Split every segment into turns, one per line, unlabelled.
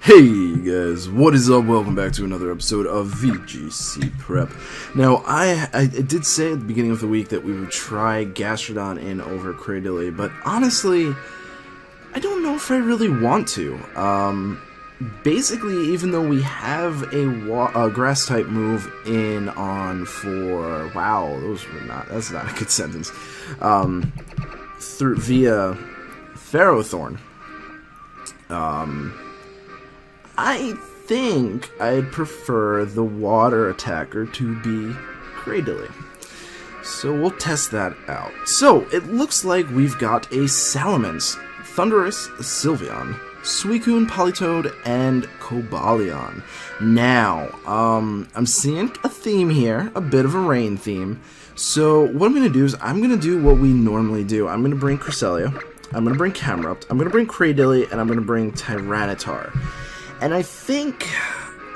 Hey guys, what is up? Welcome back to another episode of VGC Prep. Now, I did say at the beginning of the week that we would try Gastrodon in over Cradily, but honestly, I don't know if I really want to. Basically, even though we have a grass-type move in on for... Wow, that's not a good sentence. Via Ferrothorn. I think I'd prefer the water attacker to be Cradily. So we'll test that out. So, it looks like we've got a Salamence, Thundurus, Sylveon, Suicune, Politoed, and Cobalion. Now, I'm seeing a theme here, a bit of a rain theme. So what I'm going to do is I'm going to do what we normally do. I'm going to bring Cresselia, I'm going to bring Camerupt, I'm going to bring Cradily, and I'm going to bring Tyranitar. And I think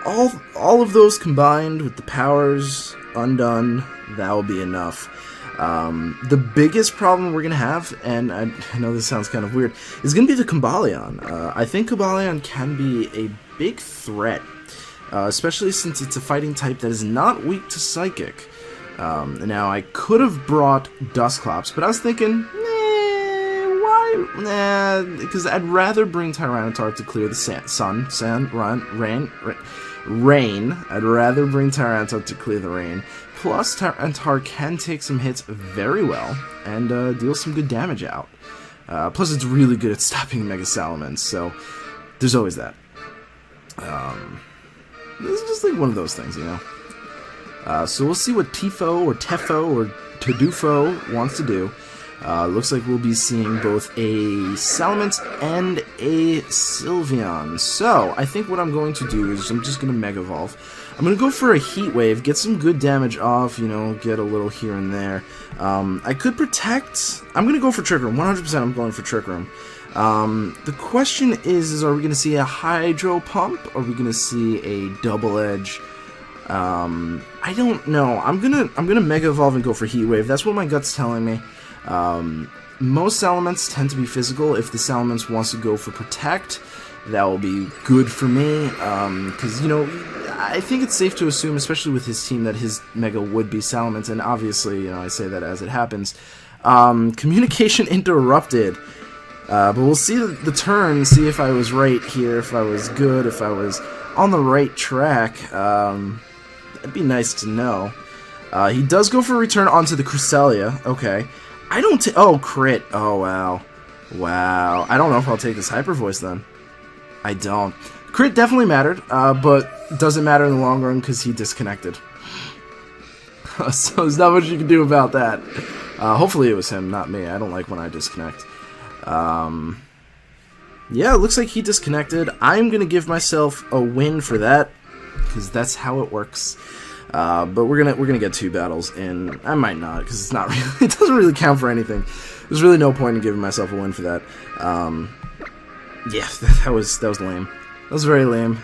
all of those combined with the powers undone, that will be enough. The biggest problem we're going to have, and I know this sounds kind of weird, is going to be the Cobalion. I think Cobalion can be a big threat, especially since it's a fighting type that is not weak to Psychic. Now, I could have brought Dusclops, but I was thinking, because I'd rather bring Tyranitar to clear the rain. I'd rather bring Tyranitar to clear the rain. Plus, Tyranitar can take some hits very well and deal some good damage out. Plus, it's really good at stopping Mega Salamence, so there's always that. This is just like one of those things, you know? So we'll see what Tifo or Tefo or Tadufo wants to do. Looks like we'll be seeing both a Salamence and a Sylveon. So, I think what I'm going to do is I'm just going to Mega Evolve. I'm going to go for a Heat Wave, get some good damage off, you know, get a little here and there. I could Protect. I'm going to go for Trick Room. 100% I'm going for Trick Room. The question is are we going to see a Hydro Pump? Or are we going to see a Double Edge? I don't know. I'm gonna Mega Evolve and go for Heat Wave. That's what my gut's telling me. Most Salamence tend to be physical. If the Salamence wants to go for Protect, that will be good for me. Because, you know, I think it's safe to assume, especially with his team, that his Mega would be Salamence. And obviously, you know, I say that as it happens. Communication interrupted. But we'll see the turn, see if I was right here, if I was good, if I was on the right track. It'd be nice to know. He does go for a return onto the Cresselia. Okay. I don't oh, crit. Oh, wow. Wow. I don't know if I'll take this Hyper Voice then. I don't. Crit definitely mattered, but doesn't matter in the long run because he disconnected. So there's not much you can do about that. Hopefully it was him, not me. I don't like when I disconnect. Yeah, it looks like he disconnected. I'm going to give myself a win for that, because that's how it works. But we're gonna get 2 battles, and I might not, because it's not really, it doesn't really count for anything. There's really no point in giving myself a win for that. Yeah, that was lame. That was very lame.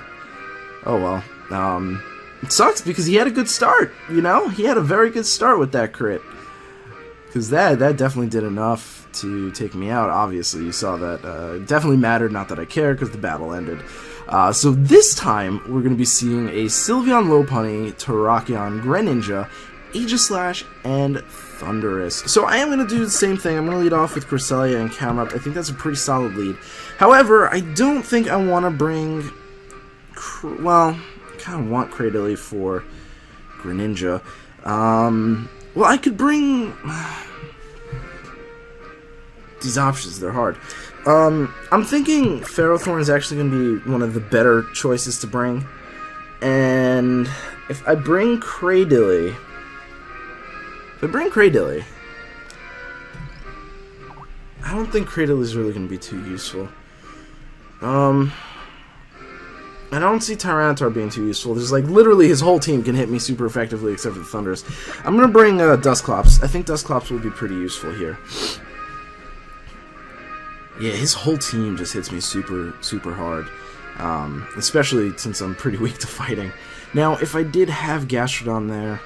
Oh well. It sucks because he had a good start. You know, he had a very good start with that crit. Because that definitely did enough to take me out. Obviously, you saw that. It definitely mattered. Not that I care, because the battle ended. So this time, we're going to be seeing a Sylveon Lopunny, Terrakion, Greninja, Aegislash, and Thundurus. So I am going to do the same thing. I'm going to lead off with Cresselia and Camerupt. I think that's a pretty solid lead. However, I don't think I want to bring... Well, I kind of want Cradily for Greninja. Well, I could bring... These options, they're hard. I'm thinking Ferrothorn is actually going to be one of the better choices to bring. And if I bring Cradily... I don't think Cradily is really going to be too useful. I don't see Tyranitar being too useful. There's like literally his whole team can hit me super effectively except for the Thundurus. I'm going to bring Dusclops. I think Dusclops will be pretty useful here. Yeah, his whole team just hits me super hard. Especially since I'm pretty weak to fighting. Now, if I did have Gastrodon there...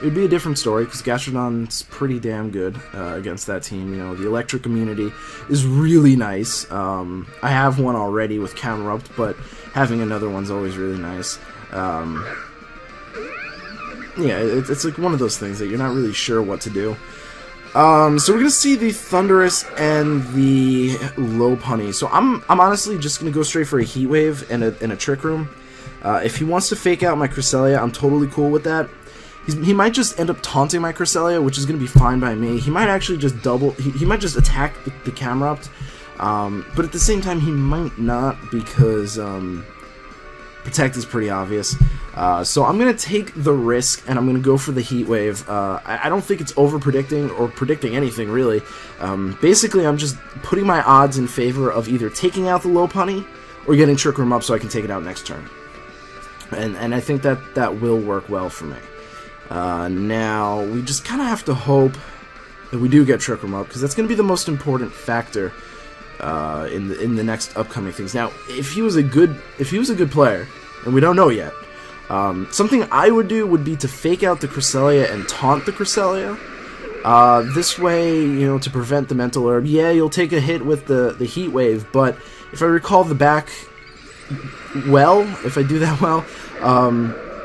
it'd be a different story, because Gastrodon's pretty damn good against that team. You know, the electric immunity is really nice. I have one already with Camerupt, but having another one's always really nice. Yeah, it's like one of those things that you're not really sure what to do. So we're gonna see the Thundurus and the Lopunny. So I'm honestly just gonna go straight for a Heat Wave and a Trick Room. If he wants to fake out my Cresselia, I'm totally cool with that. He might just end up taunting my Cresselia, which is gonna be fine by me. He might actually just he might just attack the Camerupt, but at the same time he might not, because Protect is pretty obvious. So I'm going to take the risk, and I'm going to go for the Heat Wave. I don't think it's over-predicting or predicting anything, really. Basically, I'm just putting my odds in favor of either taking out the Lopunny or getting Trick Room up so I can take it out next turn. And I think that will work well for me. Now, we just kind of have to hope that we do get Trick Room up, because that's going to be the most important factor in the next upcoming things. Now, if he was a good player, and we don't know yet, something I would do would be to fake out the Cresselia and taunt the Cresselia. This way, you know, to prevent the Mental Herb. Yeah, you'll take a hit with the Heat Wave, but if I recall the back well, if I do that well,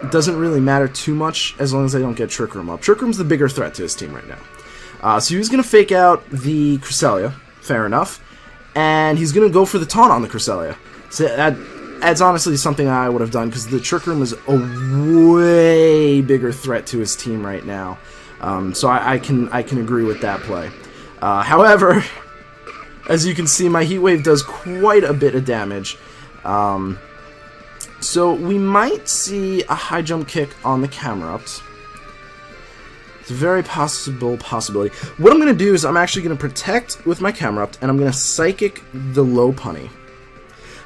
it doesn't really matter too much as long as I don't get Trick Room up. Trick Room's the bigger threat to his team right now. So he was going to fake out the Cresselia, fair enough, and he's going to go for the taunt on the Cresselia. So that's honestly something I would have done, because the Trick Room is a way bigger threat to his team right now. So I can agree with that play. However, as you can see, my Heat Wave does quite a bit of damage. So we might see a high jump kick on the Camerupt. It's a very possible possibility. What I'm going to do is I'm actually going to protect with my Camerupt, and I'm going to Psychic the Lopunny.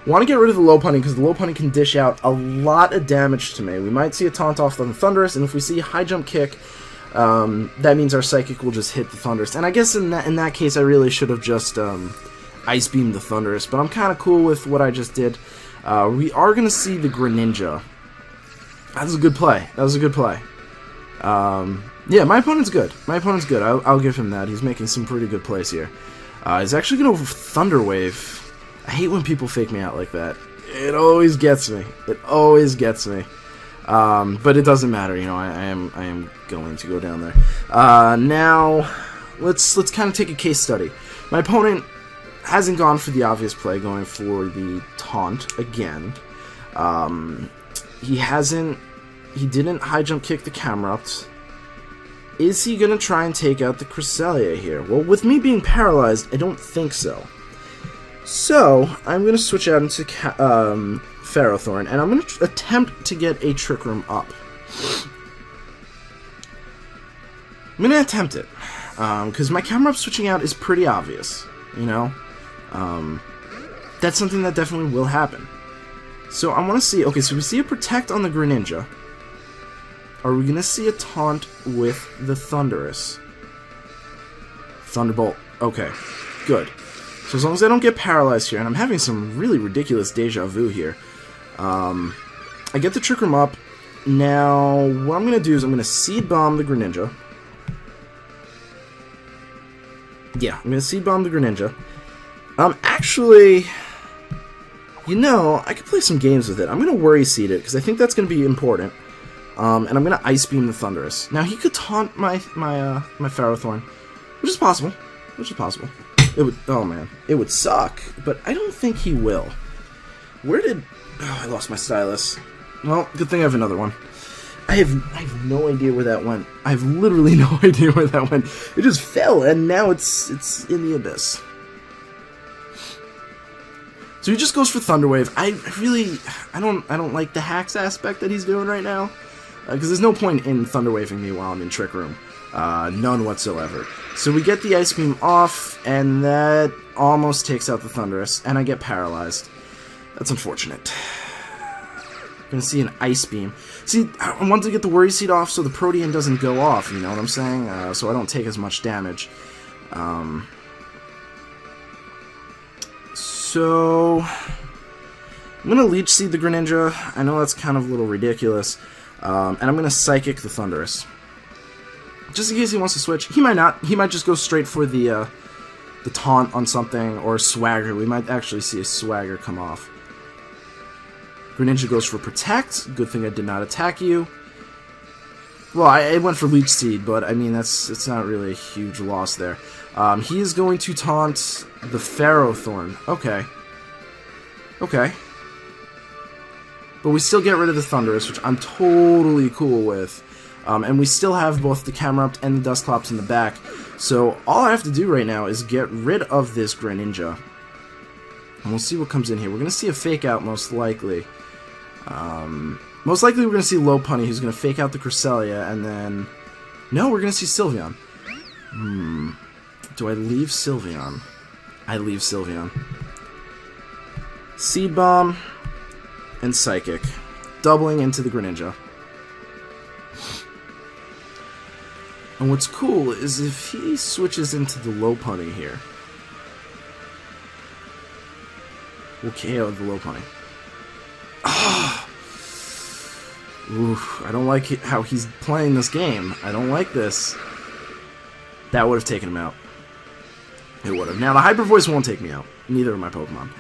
I want to get rid of the Lopunny because the Lopunny can dish out a lot of damage to me. We might see a taunt off on the Thundurus, and if we see a high jump kick, that means our Psychic will just hit the Thundurus. And I guess in that case, I really should have just Ice Beamed the Thundurus, but I'm kind of cool with what I just did. We are going to see the Greninja. That was a good play. That was a good play. Yeah, my opponent's good. My opponent's good. I'll give him that. He's making some pretty good plays here. He's actually going to Thunder Wave. I hate when people fake me out like that. It always gets me. It always gets me. But it doesn't matter. You know, I am going to go down there. Now, let's kind of take a case study. My opponent hasn't gone for the obvious play, going for the taunt again. He didn't high jump kick the Camerupt. Is he going to try and take out the Cresselia here? Well, with me being paralyzed, I don't think so. So, I'm going to switch out into Ferrothorn, and I'm going to attempt to get a Trick Room up. I'm going to attempt it, because my Camerupt switching out is pretty obvious, you know? That's something that definitely will happen. So, I want to see, okay, so we see a Protect on the Greninja. Are we going to see a taunt with the Thundurus? Thunderbolt. Okay, good. So as long as I don't get paralyzed here, and I'm having some really ridiculous deja vu here, I get the Trick Room up. Now, what I'm going to do is I'm going to Seed Bomb the Greninja. Yeah, I'm going to Seed Bomb the Greninja. Actually, you know, I could play some games with it. I'm going to Worry Seed it, because I think that's going to be important. And I'm going to Ice Beam the Thundurus. Now, he could taunt my Ferrothorn, which is possible. Which is possible. It would, oh man, it would suck, but I don't think he will. Where did, oh, I lost my stylus. Well, good thing I have another one. I have no idea where that went. I have literally no idea where that went. It just fell, and now it's in the abyss. So he just goes for Thunder Wave. I don't like the hacks aspect that he's doing right now, because there's no point in Thunder Waving me while I'm in Trick Room. None whatsoever. So we get the Ice Beam off, and that almost takes out the Thundurus, and I get paralyzed. That's unfortunate. Gonna see an Ice Beam. See, I want to get the Worry Seed off so the Protean doesn't go off, you know what I'm saying? So I don't take as much damage. So I'm gonna Leech Seed the Greninja. I know that's kind of a little ridiculous. And I'm gonna Psychic the Thundurus. just in case he wants to switch. He might not. He might just go straight for the taunt on something, or swagger. We might actually see a swagger come off. Greninja goes for protect. Good thing I did not attack you. Well, I went for Leech Seed, but I mean it's not really a huge loss there. He is going to taunt the Ferrothorn. Okay. Okay. But we still get rid of the Thundurus, which I'm totally cool with. And we still have both the Camerupt and the Dusclops in the back. So all I have to do right now is get rid of this Greninja. And we'll see what comes in here. We're going to see a Fake Out, most likely. Most likely we're going to see Lopunny, who's going to fake out the Cresselia, and then... No, we're going to see Sylveon. Do I leave Sylveon? I leave Sylveon. Seed Bomb and Psychic. Doubling into the Greninja. And what's cool is if he switches into the Lopunny here, we'll KO the Lopunny. Oof, I don't like how he's playing this game. I don't like this. That would have taken him out. It would have. Now, the Hyper Voice won't take me out. Neither of my Pokemon.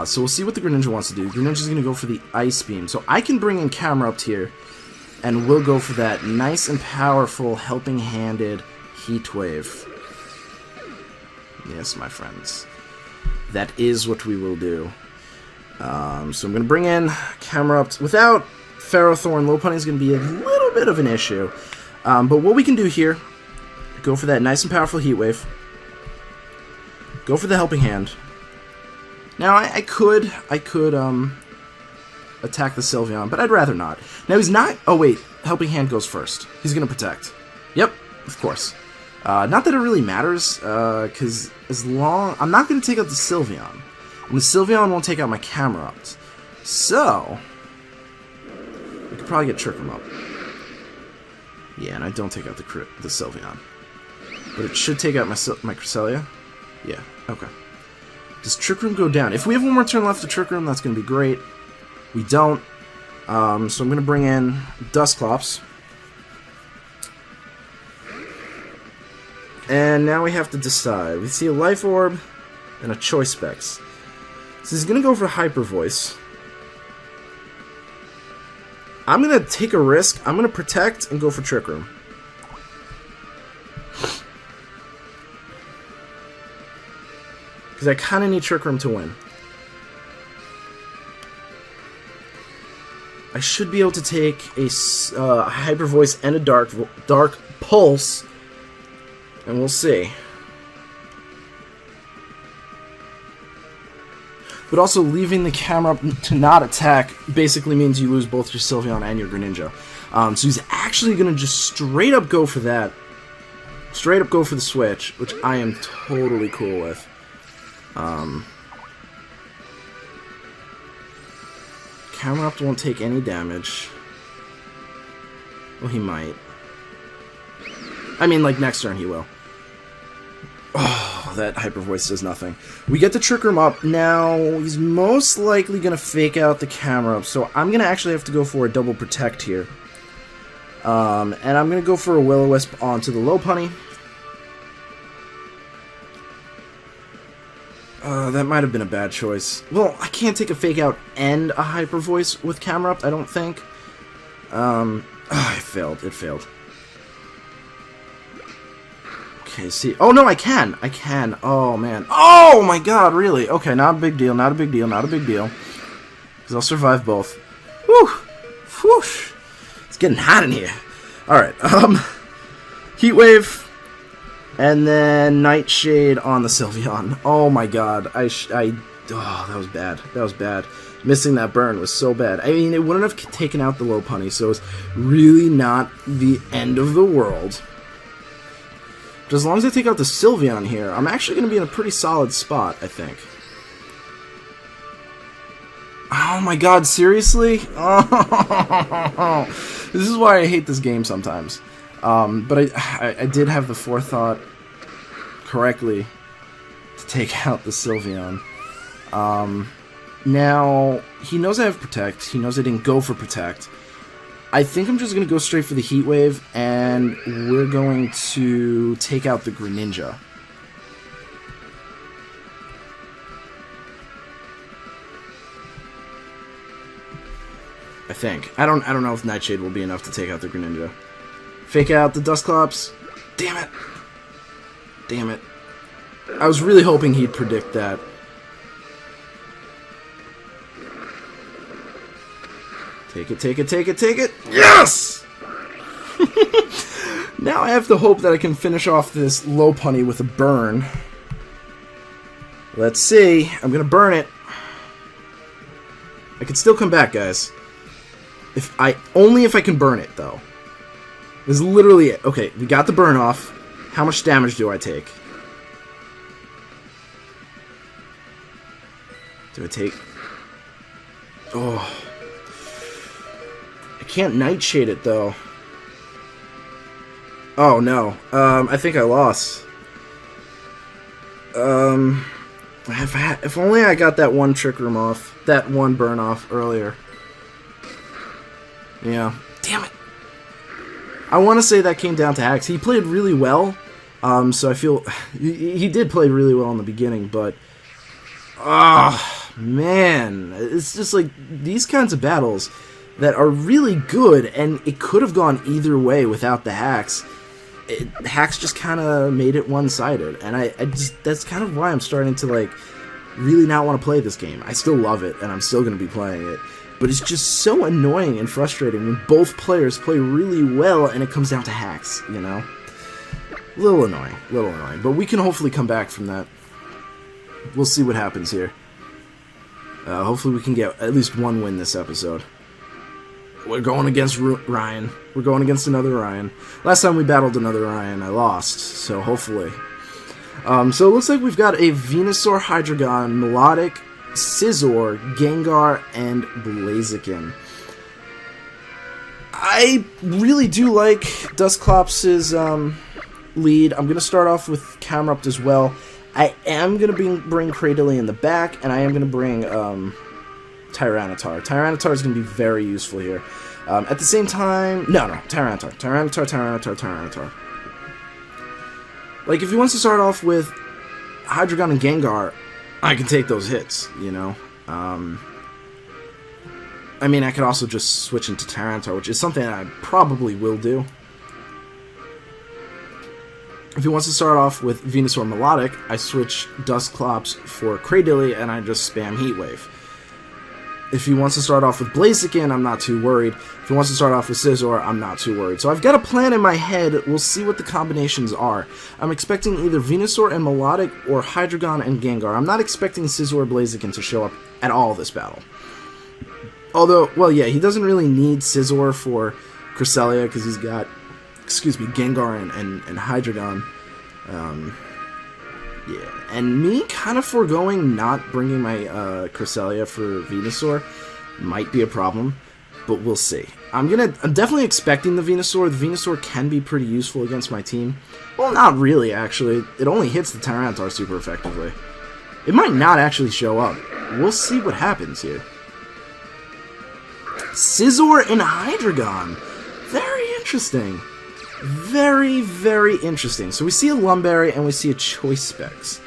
So we'll see what the Greninja wants to do. Greninja's going to go for the Ice Beam. So I can bring in Camerupt here, and we'll go for that nice and powerful, helping-handed Heat Wave. Yes, my friends. That is what we will do. So I'm going to bring in Camerupt. Without Ferrothorn, Lopunny is going to be a little bit of an issue. But what we can do here, go for that nice and powerful Heat Wave. Go for the Helping Hand. Now, I could attack the Sylveon, but I'd rather not. Now, he's not... Oh, wait. Helping Hand goes first. He's going to protect. Yep, of course. Not that it really matters, because as long... I'm not going to take out the Sylveon. And the Sylveon won't take out my Camerupt. So... we could probably get Trick Room up. Yeah, and I don't take out the Sylveon. But it should take out my Cresselia. Yeah, okay. Does Trick Room go down? If we have one more turn left to Trick Room, that's going to be great. We don't. So I'm going to bring in Dusclops. And now we have to decide. We see a Life Orb and a Choice Specs. So he's going to go for Hyper Voice. I'm going to take a risk. I'm going to protect and go for Trick Room. Because I kind of need Trick Room to win. I should be able to take a Hyper Voice and a Dark Pulse. And we'll see. But also, leaving the camera to not attack basically means you lose both your Sylveon and your Greninja. So he's actually going to just straight up go for that. Straight up go for the switch, which I am totally cool with. Camerupt won't take any damage. Well, he might. I mean, like, next turn he will. Oh, that Hyper Voice does nothing. We get the Trick Room up. Now, he's most likely going to fake out the Camerupt, so I'm going to actually have to go for a double protect here. And I'm going to go for a Will-O-Wisp onto the Lopunny. That might have been a bad choice. Well, I can't take a Fake Out and a Hyper Voice with Camerupt, I don't think. It failed. It failed. Okay, see. Oh, no, I can. I can. Oh, man. Oh, my God, really? Okay, not a big deal, not a big deal, not a big deal. Because I'll survive both. Whew. Whoosh. It's getting hot in here. Alright, Heat Wave. And then Nightshade on the Sylveon. Oh, my God. Oh, that was bad. That was bad. Missing that burn was so bad. I mean, it wouldn't have taken out the Lopunny, so it's really not the end of the world. But as long as I take out the Sylveon here, I'm actually going to be in a pretty solid spot, I think. Oh my God, seriously? Oh, this is why I hate this game sometimes. But I did have the forethought correctly to take out the Sylveon. Now, he knows I have Protect. He knows I didn't go for Protect. I think I'm just going to go straight for the Heat Wave, and we're going to take out the Greninja. I think. I don't know if Nightshade will be enough to take out the Greninja. Fake out the Dusclops. Damn it. Damn it. I was really hoping he'd predict that. Take it, take it, take it, take it. Yes! Now I have to hope that I can finish off this Lopunny with a burn. Let's see. I'm gonna burn it. I can still come back, guys. Only if I can burn it, though. This is literally it. Okay, we got the burn off. How much damage do I take? Do I take... Oh. I can't Nightshade it, though. Oh, no. I think I lost. If only I got that one Trick Room off. That one burn off earlier. Yeah. Damn it. I want to say that came down to hacks. He played really well. So I feel... He did play really well in the beginning, but... Man. It's just like, these kinds of battles that are really good, and it could have gone either way without the hacks. Hacks just kind of made it one-sided, and I just... That's kind of why I'm starting to, like, really not want to play this game. I still love it, and I'm still going to be playing it. But it's just so annoying and frustrating when both players play really well and it comes down to hacks, you know? Little annoying, little annoying. But we can hopefully come back from that. We'll see what happens here. Hopefully we can get at least one win this episode. We're going against Ryan. We're going against another Ryan. Last time we battled another Ryan, I lost, so hopefully. So it looks like we've got a Venusaur, Hydreigon, Melodic, Scizor, Gengar, and Blaziken. I really do like Dusclops' lead. I'm going to start off with Camerupt as well. I am going to bring Cradily in the back, and I am going to bring Tyranitar. Tyranitar is going to be very useful here. At the same time... No, Tyranitar. Like, if he wants to start off with Hydreigon and Gengar, I can take those hits, you know? I mean, I could also just switch into Tyranitar, which is something I probably will do. If he wants to start off with Venusaur Melodic, I switch Dusclops for Cradily, and I just spam Heat Wave. If he wants to start off with Blaziken, I'm not too worried. If he wants to start off with Scizor, I'm not too worried. So I've got a plan in my head. We'll see what the combinations are. I'm expecting either Venusaur and Melodic or Hydreigon and Gengar. I'm not expecting Scizor or Blaziken to show up at all this battle. Although, well, yeah, he doesn't really need Scizor for Cresselia because he's got, Gengar and Hydreigon. Yeah, and me kind of foregoing not bringing my Cresselia for Venusaur might be a problem, but we'll see. I'm definitely expecting the Venusaur. The Venusaur can be pretty useful against my team. Well, not really, actually. It only hits the Tyranitar super effectively. It might not actually show up. We'll see what happens here. Scizor and Hydreigon. Very interesting. Very, very interesting. So we see a Lumberry and we see a Choice Specs.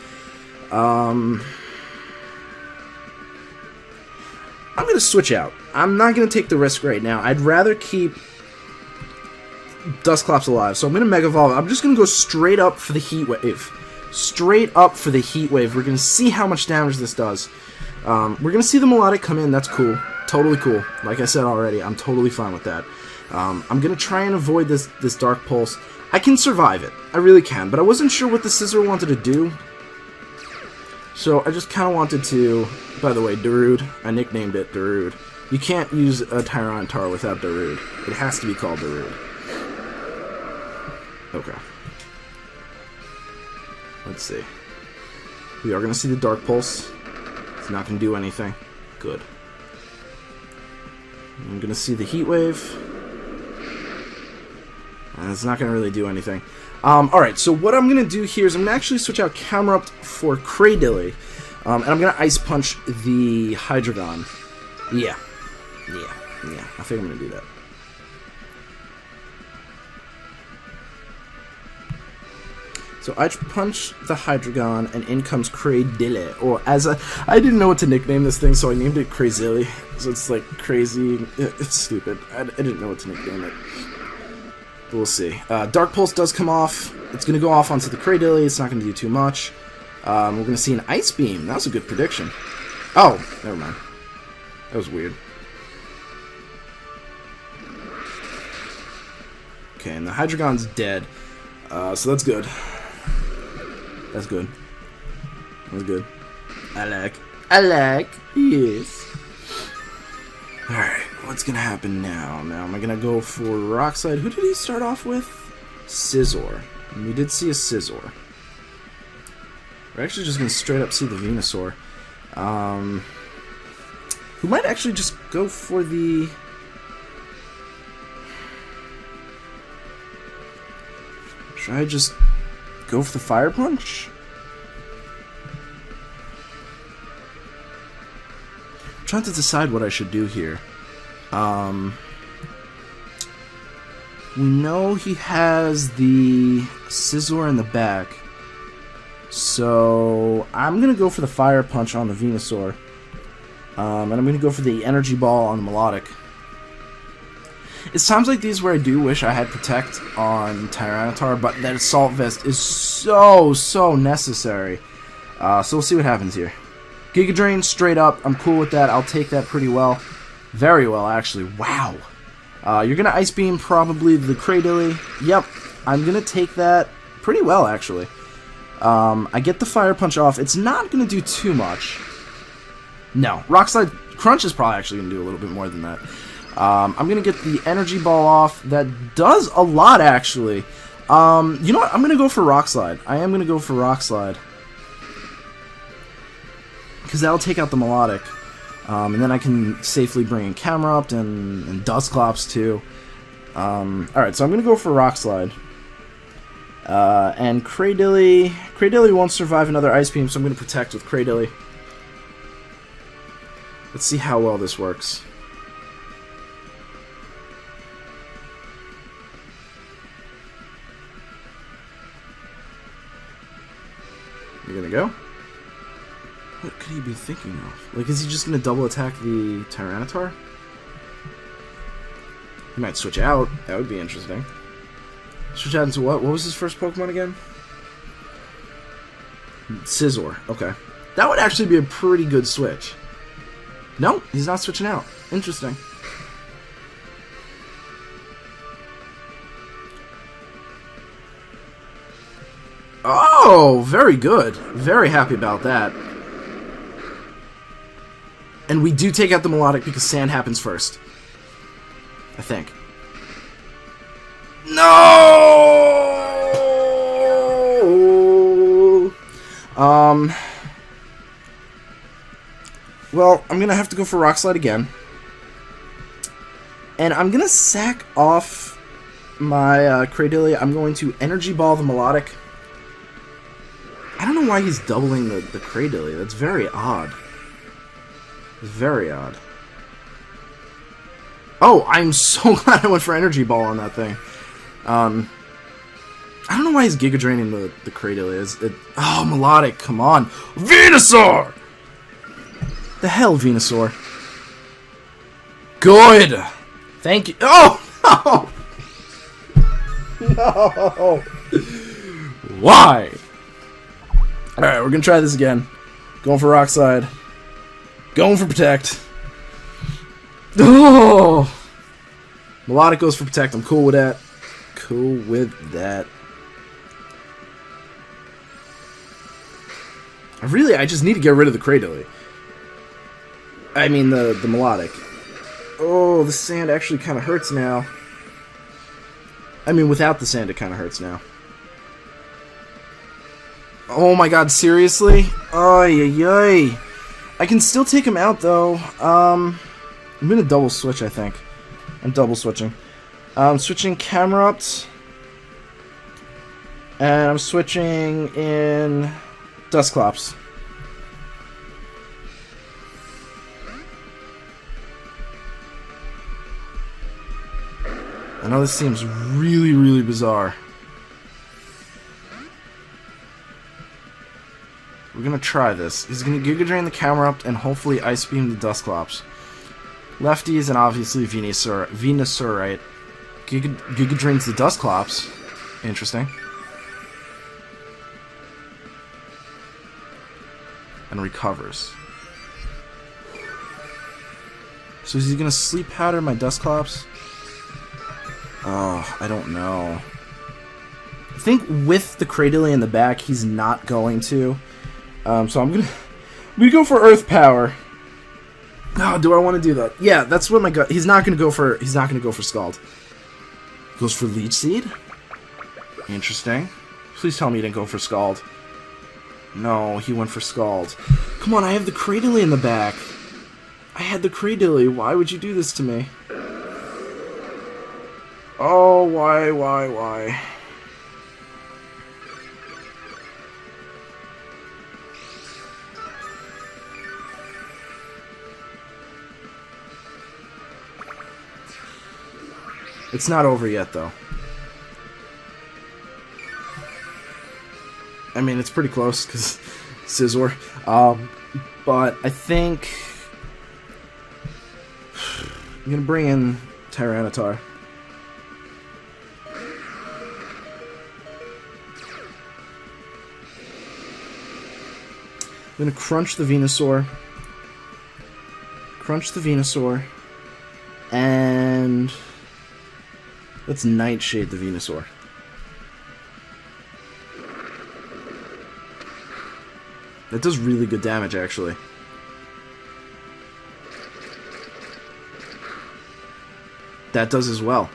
I'm going to switch out. I'm not going to take the risk right now. I'd rather keep Dusclops alive. So I'm going to Mega Evolve. I'm just going to go straight up for the Heat Wave. Straight up for the Heat Wave. We're going to see how much damage this does. We're going to see the Melodic come in. That's cool. Totally cool. Like I said already, I'm totally fine with that. I'm going to try and avoid this Dark Pulse. I can survive it. I really can. But I wasn't sure what the Scizor wanted to do. So I just kind of wanted to... By the way, Darude. I nicknamed it Darude. You can't use a Tyranitar without Darude. It has to be called Darude. Okay. Let's see. We are going to see the Dark Pulse. It's not going to do anything. Good. I'm going to see the Heat Wave. And it's not going to really do anything. Alright, so what I'm going to do here is I'm going to actually switch out Camerupt for Cradily. And I'm going to Ice Punch the Hydreigon. Yeah. I think I'm going to do that. So I punch the Hydreigon, and in comes Cradille. Or as I didn't know what to nickname this thing, so I named it Crazilly. So it's like crazy. It's stupid. I didn't know what to nickname it. But we'll see. Dark Pulse does come off. It's going to go off onto the Cradille. It's not going to do too much. We're going to see an Ice Beam. That was a good prediction. Oh, never mind. That was weird. Okay, and the Hydreigon's dead. So that's good. That's good. That's good. I like. Yes. Alright, what's gonna happen now? Now, am I gonna go for Rock Slide? Who did he start off with? Scizor. And we did see a Scizor. We're actually just gonna straight up see the Venusaur. Who might actually just go for the... Should I just go for the Fire Punch? I'm trying to decide what I should do here. We know he has the Scizor in the back. So I'm going to go for the Fire Punch on the Venusaur. And I'm going to go for the Energy Ball on the Melodic. It's times like these where I do wish I had Protect on Tyranitar, but that Assault Vest is so necessary. So we'll see what happens here. Giga Drain straight up. I'm cool with that. I'll take that pretty well. Very well, actually. Wow. You're going to Ice Beam probably the Cradily. Yep. I'm going to take that pretty well, actually. I get the Fire Punch off. It's not going to do too much. No. Rock Slide Crunch is probably actually going to do a little bit more than that. I'm going to get the Energy Ball off. That does a lot, actually. You know what? I'm going to go for Rock Slide. I am going to go for Rock Slide. Because that'll take out the Melodic. And then I can safely bring in Camerupt and Dusclops, too. Alright, so I'm going to go for Rock Slide. And Cradily won't survive another Ice Beam, so I'm going to Protect with Cradily. Let's see how well this works. You're gonna go? What could he be thinking of? Like, is he just gonna double attack the Tyranitar? He might switch out. That would be interesting. Switch out into what? What was his first Pokemon again? Scizor. Okay. That would actually be a pretty good switch. No, he's not switching out. Interesting. Oh, very good. Very happy about that. And we do take out the Melodic because Sand happens first. I think. No! Well, I'm gonna have to go for Rock Slide again. And I'm gonna sack off my Cradily. I'm going to Energy Ball the Melodic. I don't know why he's doubling the Cradily. That's very odd. It's very odd. Oh, I'm so glad I went for Energy Ball on that thing. I don't know why he's Giga Draining the Cradily. Oh, Melodic, come on. Venusaur! The hell, Venusaur? Good! Thank you. Oh, no! No! Why? Alright, we're gonna try this again. Going for Rock Slide. Going for Protect. Oh! Melodic goes for Protect. I'm cool with that. Cool with that. I just need to get rid of the Cradily. I mean, the Melodic. Oh, the Sand actually kind of hurts now. I mean, without the Sand, it kind of hurts now. Oh my god, seriously? Ay, ay, ay. I can still take him out, though. I'm gonna double switch, I think. I'm double switching. I'm switching Camerupt. And I'm switching in Dusclops. I know this seems really, really bizarre. We're gonna try this. He's gonna Giga Drain the Camerupt and hopefully Ice Beam the Dusclops. Lefties and obviously Venusaurite. Giga Drains the Dusclops. Interesting. And recovers. So is he gonna Sleep Powder my Dusclops? Oh, I don't know. I think with the Cradily in the back, he's not going to. So I'm gonna go for Earth Power. Oh, do I want to do that? Yeah, that's what my gut. He's not gonna go for Scald. Goes for Leech Seed. Interesting. Please tell me he didn't go for Scald. No, he went for Scald. Come on, I have the Cradily in the back. I had the Cradily. Why would you do this to me? Oh, why? It's not over yet, though. I mean, it's pretty close, because Scizor. But I think I'm going to bring in Tyranitar. I'm going to crunch the Venusaur. And let's Nightshade the Venusaur. That does really good damage, actually. That does as well.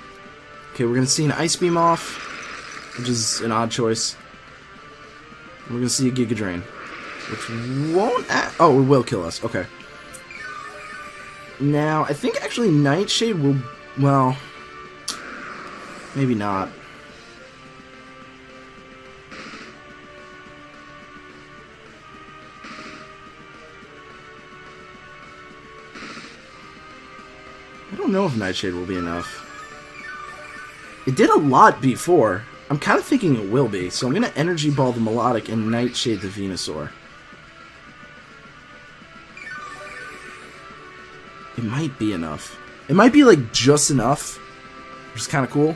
Okay, we're going to see an Ice Beam off, which is an odd choice. We're going to see a Giga Drain, which won't... Oh, it will kill us. Okay. Now, I think actually Nightshade will... Well, maybe not. I don't know if Nightshade will be enough. It did a lot before. I'm kind of thinking it will be, so I'm going to Energy Ball the Melodic and Nightshade the Venusaur. It might be enough. It might be, like, just enough, which is kind of cool.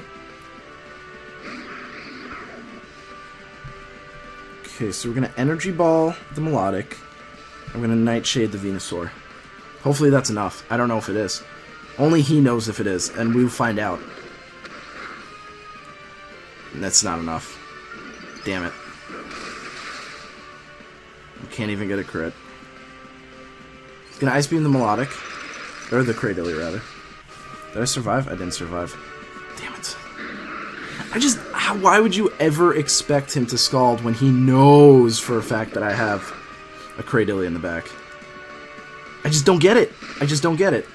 Okay, so we're going to Energy Ball the Melodic. I'm going to Nightshade the Venusaur. Hopefully that's enough. I don't know if it is. Only he knows if it is, and we'll find out. And that's not enough. Damn it. I can't even get a crit. He's gonna Ice Beam the Melodic. Or the Cradily, rather. Did I survive? I didn't survive. Damn it. Why would you ever expect him to Scald when he knows for a fact that I have a Cradily in the back? I just don't get it. I just don't get it.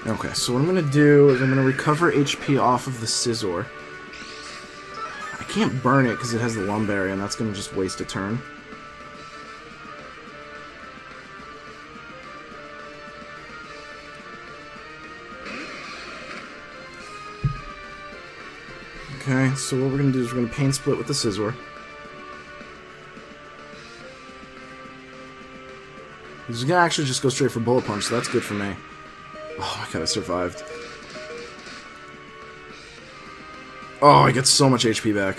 Okay, so what I'm going to do is I'm going to recover HP off of the Scizor. I can't burn it because it has the Lumberry, and that's going to just waste a turn. Okay, so what we're going to do is we're going to Pain Split with the Scizor. He's going to actually just go straight for Bullet Punch, so that's good for me. Oh my god, I survived. Oh, I get so much HP back.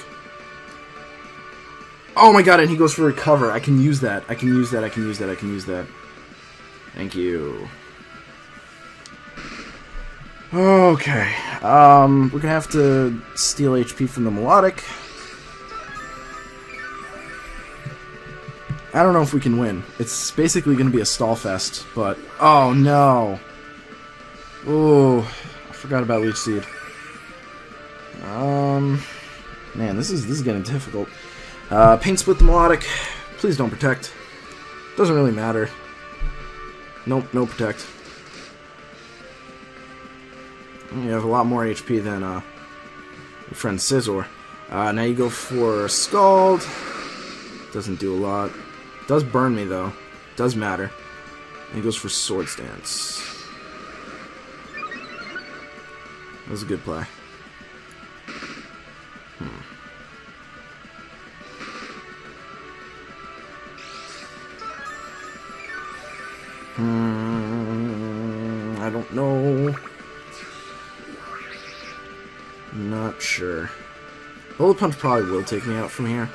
Oh my god, and he goes for Recover. I can use that. I can use that. Thank you. Okay. We're gonna have to steal HP from the Melodic. I don't know if we can win. It's basically gonna be a stall fest, but... Oh no! Oh, I forgot about Leech Seed. Man, this is getting difficult. Pain Split the Melodic. Please don't Protect. Doesn't really matter. Nope, no Protect. You have a lot more HP than your friend Scizor. Now you go for Scald. Doesn't do a lot. Does burn me though. Does matter. And he goes for Swords Dance. That was a good play. I don't know. Not sure. Bullet Punch probably will take me out from here.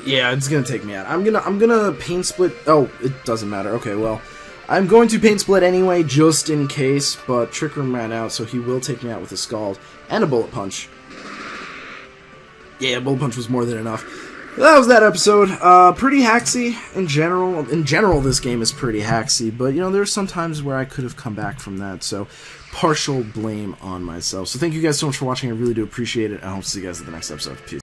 Yeah, it's gonna take me out. I'm gonna Pain Split. Oh, it doesn't matter. Okay, well, I'm going to Pain Split anyway, just in case. But Trick Room ran out, so he will take me out with a Scald and a Bullet Punch. Yeah, Bullet Punch was more than enough. That was that episode. Pretty hacksy in general. In general, this game is pretty hacksy, but, you know, there's some times where I could have come back from that, so partial blame on myself. So thank you guys so much for watching. I really do appreciate it, and I hope to see you guys at the next episode. Peace.